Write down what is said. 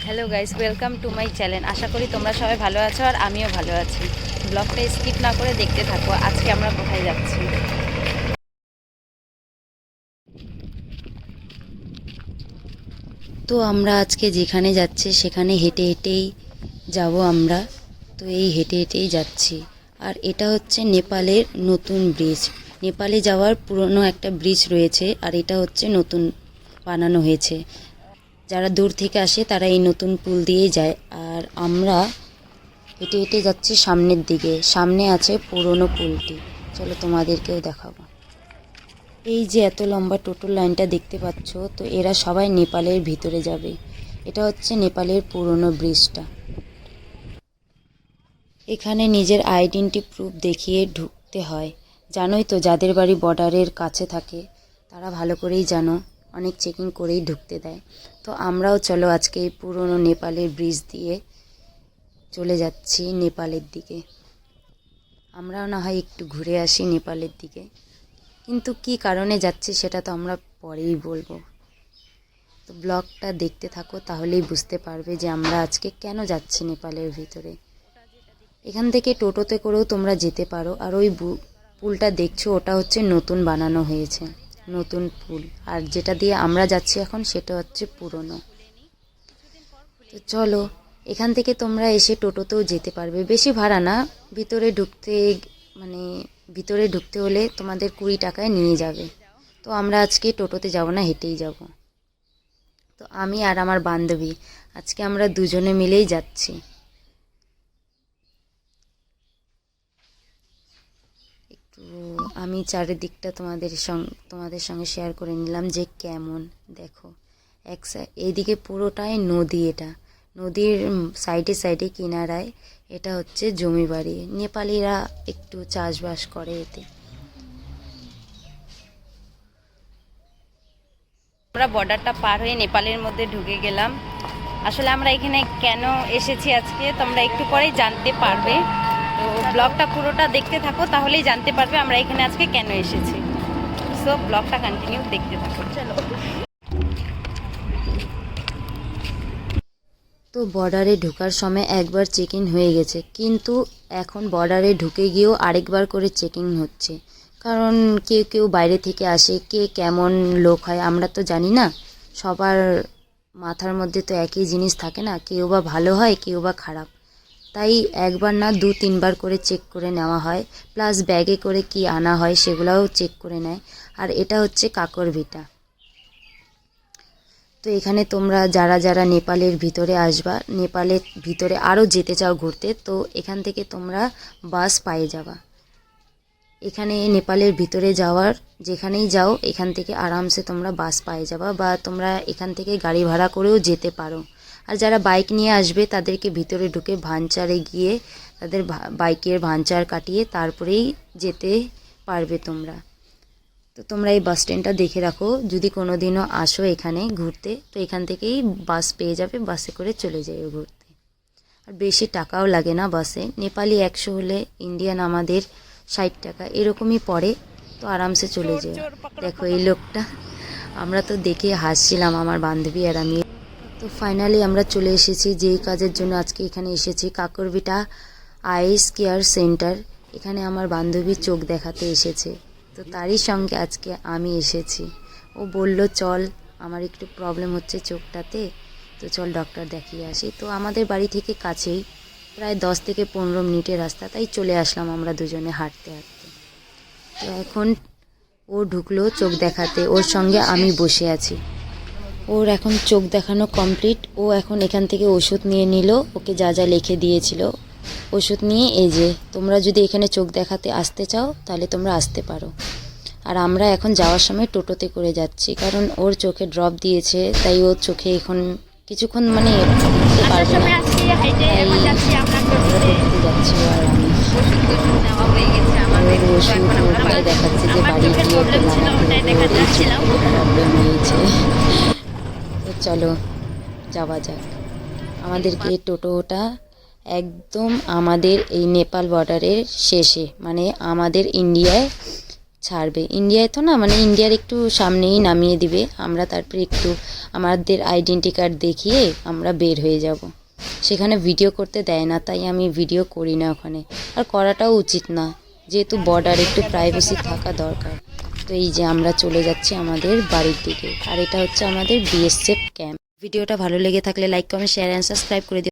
Hello guys, welcome to my channel. আশা করি তোমরা সবাই ভালো আছো আর আমিও ভালো আছি। ব্লগটা স্কিপ না করে দেখতে থাকো। আজকে আমরা কোথায় যাচ্ছি? তো আমরা আজকে যেখানে যাচ্ছি সেখানে হেঁটে হেঁটেই যাব আমরা। তো এই হেঁটে হেঁটেই যাচ্ছি। আর এটা হচ্ছে নেপালের নতুন ব্রিজ। নেপালে যাওয়ার পুরনো একটা ব্রিজ রয়েছে আর এটা হচ্ছে নতুন বানানো হয়েছে। যারা দূর থেকে আসে তারা এই নতুন পুল দিয়েই যায়। আর আমরা হেঁটে হেঁটে যাচ্ছি সামনের দিকে। সামনে আছে পুরনো পুলটি। চলো তোমাদেরকেও দেখাবো। এই যে এত লম্বা টোটো লাইনটা দেখতে পাচ্ছ, তো এরা সবাই নেপালের ভিতরে যাবে। এটা হচ্ছে নেপালের পুরনো ব্রিজটা। এখানে নিজের আইডেন্টি প্রুফ দেখিয়ে ঢুকতে হয়। জানোই তো, যাদের বাড়ি বর্ডারের কাছে থাকে তারা ভালো করেই জানো, অনেক চেকিং করেই ঢুকতে দেয়। তো আমরাও চলো আজকে এই পুরনো নেপালের ব্রিজ দিয়ে চলে যাচ্ছি নেপালের দিকে। আমরাও না হয় একটু ঘুরে আসি নেপালের দিকে, কিন্তু কি কারণে যাচ্ছি সেটা তো আমরা পরেই বলবো। তো ব্লগটা দেখতে থাকো, তাহলেই বুঝতে পারবে যে আমরা আজকে কেন যাচ্ছি নেপালের ভিতরে। এখান থেকে টোটোতে করেও তোমরা যেতে পারো। আর ওই পুলটা দেখছো, ওটা হচ্ছে নতুন বানানো হয়েছে, নতুন পুল। আর যেটা দিয়ে আমরা যাচ্ছি এখন সেটা হচ্ছে পুরনো। তো চলো, এখান থেকে তোমরা এসে টোটোতেও যেতে পারবে, বেশি ভাড়া না। ভিতরে ঢুকতে মানে ভিতরে ঢুকতে হলে তোমাদের 20 টাকায় নিয়ে যাবে। তো আমরা আজকে টোটোতে যাব না, হেঁটেই যাব। তো আমি আর আমার বান্ধবী আজকে আমরা দুজনে মিলেই যাচ্ছি। একটু আমি চারিদিকটা তোমাদের সঙ্গে শেয়ার করে নিলাম যে কেমন। দেখো, এইদিকে পুরোটাই নদী। এটা নদীর সাইডে সাইডে কিনারায় এটা হচ্ছে জমি বাড়ি। নেপালিরা একটু চাষবাস করে এতে। আমরা বর্ডারটা পার হয়ে নেপালের মধ্যে ঢুকে গেলাম। আসলে আমরা এখানে কেন এসেছি আজকে তোমরা একটু পরেই জানতে পারবে। তো ব্লগটা পুরোটা দেখতে থাকো, তাহলেই জানতে পারবে আমরা এখানে আজকে কেন এসেছি। সো ব্লগটা কন্টিনিউ দেখতে থাকো, চলো। তো বর্ডারে ঢোকার সময় একবার চেকিং হয়ে গেছে, কিন্তু এখন বর্ডারে ঢুকে গিয়েও আরেকবার করে চেকিং হচ্ছে। কারণ কেউ কেউ বাইরে থেকে আসে, কে কেমন লোক হয় আমরা তো জানি না। সবার মাথার মধ্যে তো একই জিনিস থাকে না, কেউ বা ভালো হয় কেউ বা খারাপ। তাই একবার না 2-3 বার করে চেক করে নেওয়া হয়। প্লাস ব্যাগে করে কি আনা হয় সেগুলোও চেক করে নেয়। আর এটা হচ্ছে কাকরভিটা। তো এখানে তোমরা যারা যারা নেপালের ভিতরে আসবা, নেপালের ভিতরে আরও যেতে চাও ঘুরতে, তো এখান থেকে তোমরা বাস পেয়ে যাবা। এখানে নেপালের ভিতরে যাওয়ার যেখানেই যাও এখান থেকে আরামসে তোমরা বাস পেয়ে যাবা, বা তোমরা এখান থেকে গাড়ি ভাড়া করেও যেতে পারো। আর যারা বাইক নিয়ে আসবে তাদেরকে ভিতরে ঢুকে ভাঞ্চারে গিয়ে তাদের বাইকের ভাঞ্চার কাটিয়ে তারপরেই যেতে পারবে তোমরা। তো তোমরা এই বাস স্ট্যান্ডটা দেখে রাখো, যদি কোনো দিনও আসো এখানে ঘুরতে তো এখান থেকেই বাস পেয়ে যাবে, বাসে করে চলে যাবে ঘুরতে। আর বেশি টাকাও লাগে না বাসে। নেপালি 100 হলে ইন্ডিয়ান আমাদের 60 টাকা এরকমই পড়ে। তো আরামসে চলে যায়। দেখো এই লোকটা, আমরা তো দেখে হাসছিলাম আমার বান্ধবী আর আমি। তো ফাইনালি আমরা চলে এসেছি যেই কাজের জন্য আজকে এখানে এসেছি, কাকরভিটা আইস কেয়ার সেন্টার। এখানে আমার বান্ধবী চোখ দেখাতে এসেছে, তো তারই সঙ্গে আজকে আমি এসেছি। ও বলল চল, আমার একটু প্রবলেম হচ্ছে চোখটাতে, তো চল ডক্টর দেখিয়ে আসি। তো আমাদের বাড়ি থেকে কাছেই, প্রায় 10 থেকে 15 মিনিটের রাস্তা, তাই চলে আসলাম আমরা দুজনে হাঁটতে হাঁটতে। তো এখন ও ঢুকলো চোখ দেখাতে, ওর সঙ্গে আমি বসে আছি। ওর এখন চোখ দেখানো কমপ্লিট। ও এখন এখান থেকে ওষুধ নিয়ে নিল, ওকে যা যা লিখে দিয়েছিল ওষুধ নিয়ে। এই যে তোমরা যদি এখানে চোখ দেখাতে আসতে চাও তাহলে তোমরা আসতে পারো। আর আমরা এখন যাওয়ার সময় টোটোতে করে যাচ্ছি, কারণ ওর চোখে ড্রপ দিয়েছে, তাই ওর চোখে এখন কিছুক্ষণ মানে দেখতে পারবে না। আমরা টোটোতে যাচ্ছি আর আমি ওর ওষুধ ওকে দেখাচ্ছি যে বাড়ি গিয়ে ওকে লাগাতে হবে, ওর এই চোখে প্রবলেম হয়েছে। তো চলো যাওয়া যাক। আমাদেরকে টোটোটা একদম আমাদের এই নেপাল বর্ডারের শেষে, মানে আমাদের ইন্ডিয়ায় ছাড়বে। ইন্ডিয়ায় তো না, মানে ইন্ডিয়ার একটু সামনেই নামিয়ে দিবে, আমরা তারপরে একটু আমাদের আইডেন্টি কার্ড দেখিয়ে আমরা বের হয়ে যাব। সেখানে ভিডিও করতে দেয় না, তাই আমি ভিডিও করি না ওখানে, আর করাটাও উচিত না, যেহেতু বর্ডার একটু প্রাইভেসি থাকা দরকার। তো এই যে আমরা চলে যাচ্ছি আমাদের বাড়ির দিকে, আর এটা হচ্ছে আমাদের বিএসএফ ক্যাম্প। ভিডিওটা ভালো লেগে থাকলে like, comment, share and subscribe করে দিও।